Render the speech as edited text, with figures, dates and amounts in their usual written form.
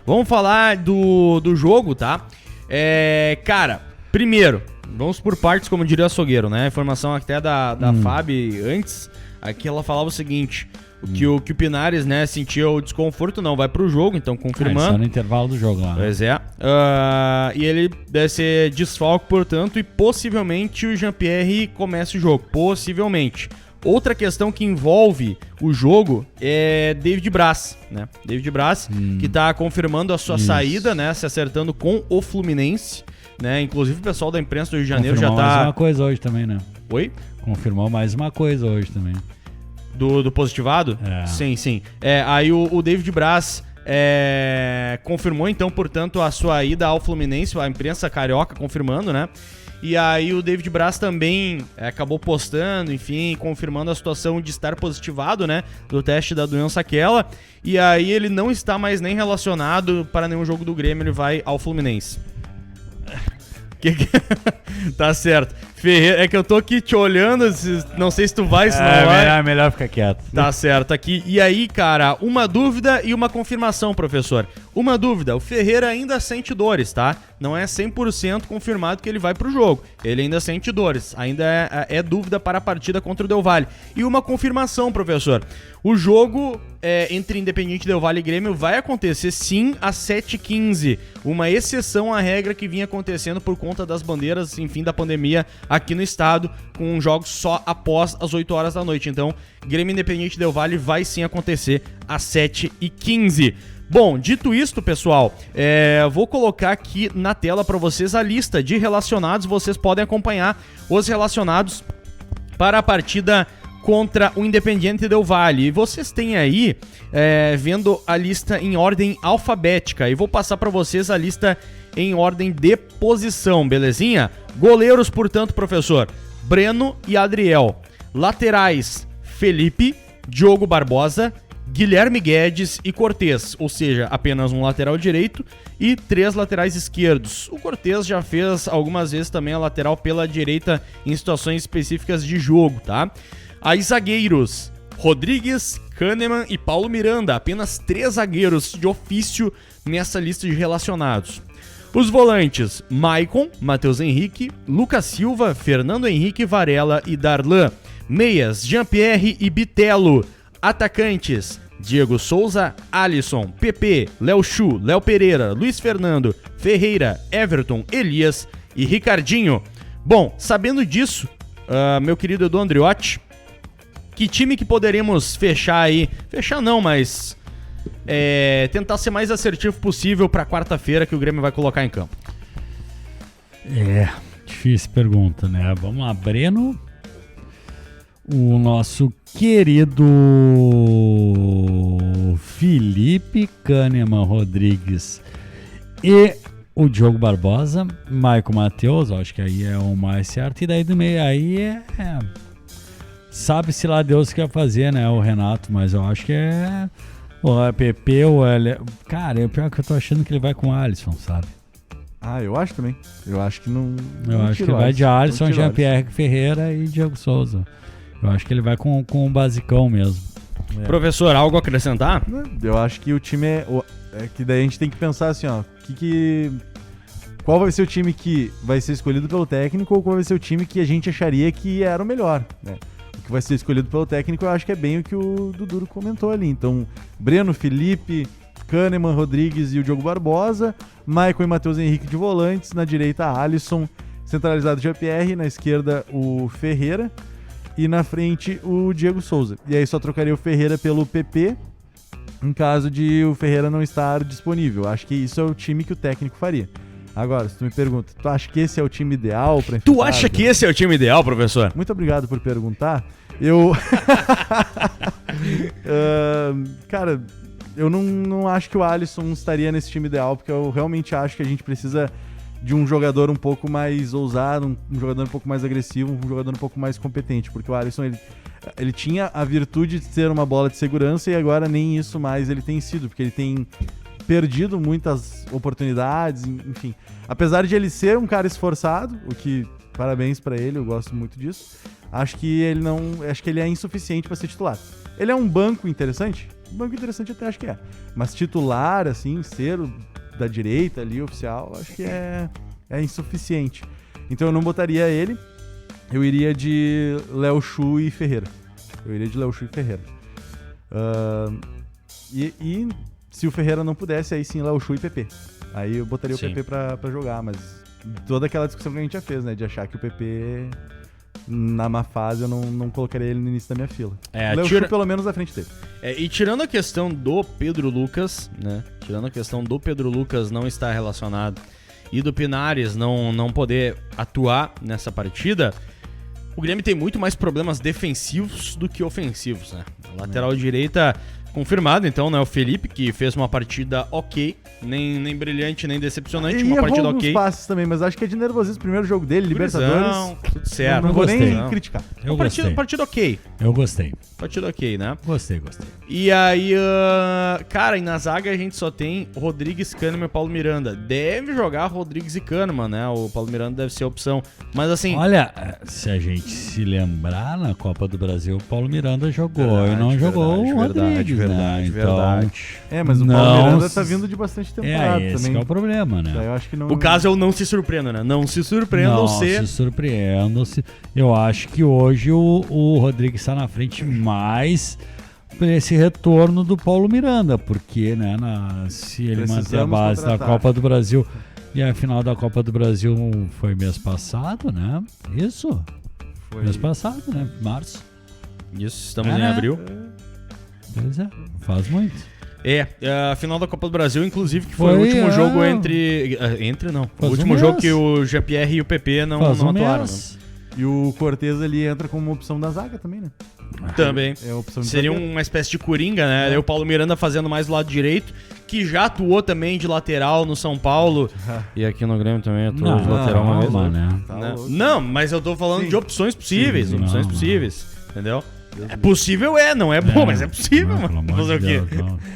Vamos falar do jogo, tá? Cara, primeiro, vamos por partes, como diria o açougueiro, né? A informação até da Fabi antes, aqui ela falava o seguinte... Que o Pinares, né, sentia o desconforto, não vai pro jogo, então confirmando. Só no intervalo do jogo lá. Pois é. E ele deve ser desfalque, portanto, e possivelmente o Jean-Pierre comece o jogo. Possivelmente. Outra questão que envolve o jogo é David Braz, né? David Braz, que tá confirmando a sua saída, né, se acertando com o Fluminense, né? Inclusive o pessoal da imprensa do Rio de Janeiro Confirmou já tá... mais uma coisa hoje também, né? Oi? Confirmou mais uma coisa hoje também. Do positivado? Sim. Aí o David Braz confirmou, então, portanto, a sua ida ao Fluminense, a imprensa carioca confirmando, né? E aí o David Braz também acabou postando, enfim, confirmando a situação de estar positivado, né? Do teste da doença aquela. E aí ele não está mais nem relacionado para nenhum jogo do Grêmio, ele vai ao Fluminense. Tá certo. Ferreira, é que eu tô aqui te olhando, não sei se tu vai, se não vai. Melhor ficar quieto. Tá certo, aqui. E aí, cara, uma dúvida e uma confirmação, professor. Uma dúvida, o Ferreira ainda sente dores, tá? Não é 100% confirmado que ele vai pro jogo. Ele ainda sente dores, ainda é dúvida para a partida contra o Del Valle. E uma confirmação, professor. O jogo entre Independiente Del Valle e Grêmio vai acontecer sim às 7h15. Uma exceção à regra que vinha acontecendo por conta das bandeiras, enfim, da pandemia aqui no estado, com jogos só após as 8 horas da noite. Então, Grêmio Independiente Del Valle vai sim acontecer às 7h15. Bom, dito isto, pessoal, vou colocar aqui na tela para vocês a lista de relacionados. Vocês podem acompanhar os relacionados para a partida contra o Independiente Del Valle. E vocês têm aí, vendo a lista em ordem alfabética. E vou passar para vocês a lista em ordem de posição, belezinha? Goleiros, portanto, professor, Breno e Adriel. Laterais, Felipe, Diogo Barbosa, Guilherme Guedes e Cortez, ou seja, apenas um lateral direito e 3 laterais esquerdos. O Cortez já fez algumas vezes também a lateral pela direita em situações específicas de jogo, tá? Aí zagueiros, Rodrigues, Kahneman e Paulo Miranda, apenas 3 zagueiros de ofício nessa lista de relacionados. Os volantes, Maicon, Matheus Henrique, Lucas Silva, Fernando Henrique Varela e Darlan. Meias, Jean-Pierre e Bitelo. Atacantes, Diego Souza, Alisson, Pepe, Léo Chu, Léo Pereira, Luiz Fernando, Ferreira, Everton, Elias e Ricardinho. Bom, sabendo disso, meu querido Edu Andriotti, que time que poderíamos fechar aí? Fechar não, mas tentar ser mais assertivo possível para quarta-feira que o Grêmio vai colocar em campo. Difícil pergunta, né? Vamos lá, Breno, o nosso querido Felipe, Kahneman, Rodrigues e o Diogo Barbosa, Maicon, Matheus, acho que aí é o mais certo, e daí do meio aí sabe-se lá Deus o que quer fazer, né, o Renato, mas eu acho que o PP, cara, o pior é que eu tô achando que ele vai com o Alisson, sabe? Eu acho também. Eu acho que não. Eu acho que ele vai de Alisson, Jean-Pierre Ferreira e Diego Souza. Eu acho que ele vai com o basicão mesmo. Professor, algo a acrescentar? Eu acho que o time que daí a gente tem que pensar assim, ó. Qual vai ser o time que vai ser escolhido pelo técnico ou qual vai ser o time que a gente acharia que era o melhor, né? O que vai ser escolhido pelo técnico eu acho que é bem o que o Dudu comentou ali. Então, Breno, Felipe, Kahneman, Rodrigues e o Diogo Barbosa, Maicon e Matheus Henrique de volantes, na direita Alisson, centralizado Jean-Pierre, na esquerda o Ferreira e na frente o Diego Souza. E aí só trocaria o Ferreira pelo PP em caso de o Ferreira não estar disponível. Acho que isso é o time que o técnico faria. Agora, se tu me pergunta, tu acha que esse é o time ideal pra enfrentar? Tu acha que esse é o time ideal, professor? Muito obrigado por perguntar. Cara, eu não acho que o Alisson estaria nesse time ideal, porque eu realmente acho que a gente precisa de um jogador um pouco mais ousado, um jogador um pouco mais agressivo, um jogador um pouco mais competente, porque o Alisson, ele tinha a virtude de ser uma bola de segurança e agora nem isso mais ele tem sido, porque ele tem perdido muitas oportunidades, enfim. Apesar de ele ser um cara esforçado, o que, parabéns pra ele, eu gosto muito disso, acho que ele é insuficiente pra ser titular. Ele é um banco interessante? banco interessante até acho que é. Mas titular, assim, ser da direita ali, oficial, acho que é insuficiente. Então eu não botaria ele, eu iria de Léo Chu e Ferreira. E se o Ferreira não pudesse, aí sim Léo Chu e PP. Aí eu botaria Sim. o PP pra jogar, mas toda aquela discussão que a gente já fez, né? De achar que o PP, na má fase, eu não colocaria ele no início da minha fila. Léo Chu pelo menos à frente dele. E tirando a questão do Pedro Lucas, né? Tirando a questão do Pedro Lucas não estar relacionado e do Pinares não poder atuar nessa partida, o Grêmio tem muito mais problemas defensivos do que ofensivos, né? A lateral direita confirmado, então, né? O Felipe, que fez uma partida ok, nem brilhante, nem decepcionante, uma partida ok. Passes também, mas acho que é de nervosismo. Primeiro jogo dele, Libertadores. Tudo certo. Não vou nem Não. criticar. Eu gostei. Partida ok. Eu gostei. Partida ok, né? Gostei. E aí, cara, e na zaga a gente só tem Rodrigues, Kahneman e Paulo Miranda. Deve jogar Rodrigues e Kahneman, né? O Paulo Miranda deve ser a opção. Mas assim... Olha, se a gente se lembrar, na Copa do Brasil, o Paulo Miranda jogou e não jogou o Rodrigues, né? Então, mas o Paulo Miranda tá vindo de bastante temporada esse também. que é o problema, né? Eu acho que não... O caso é o não se surpreenda, né? Não se surpreendam se surpreendam-se. Eu acho que hoje o Rodrigues está na frente mais por esse retorno do Paulo Miranda, porque, né, se ele manter a base da Copa do Brasil, e a final da Copa do Brasil foi mês passado, né? Isso? Foi mês passado, né? Março. Isso, estamos em abril. Pois é, faz muito. A final da Copa do Brasil, inclusive, que foi o último jogo o último jogo que o Jean-Pierre e o PP não atuaram. Né? E o Cortez ali entra como opção da zaga também, né? Também. É a opção de Seria zagueiro. uma espécie de coringa, né? E o Paulo Miranda fazendo mais do lado direito, que já atuou também de lateral no São Paulo. E aqui no Grêmio também atuou de lateral uma vez, né? Não, mas eu tô falando de opções possíveis. Entendeu? É possível, não é bom, mas é possível, mano. Fazer o quê?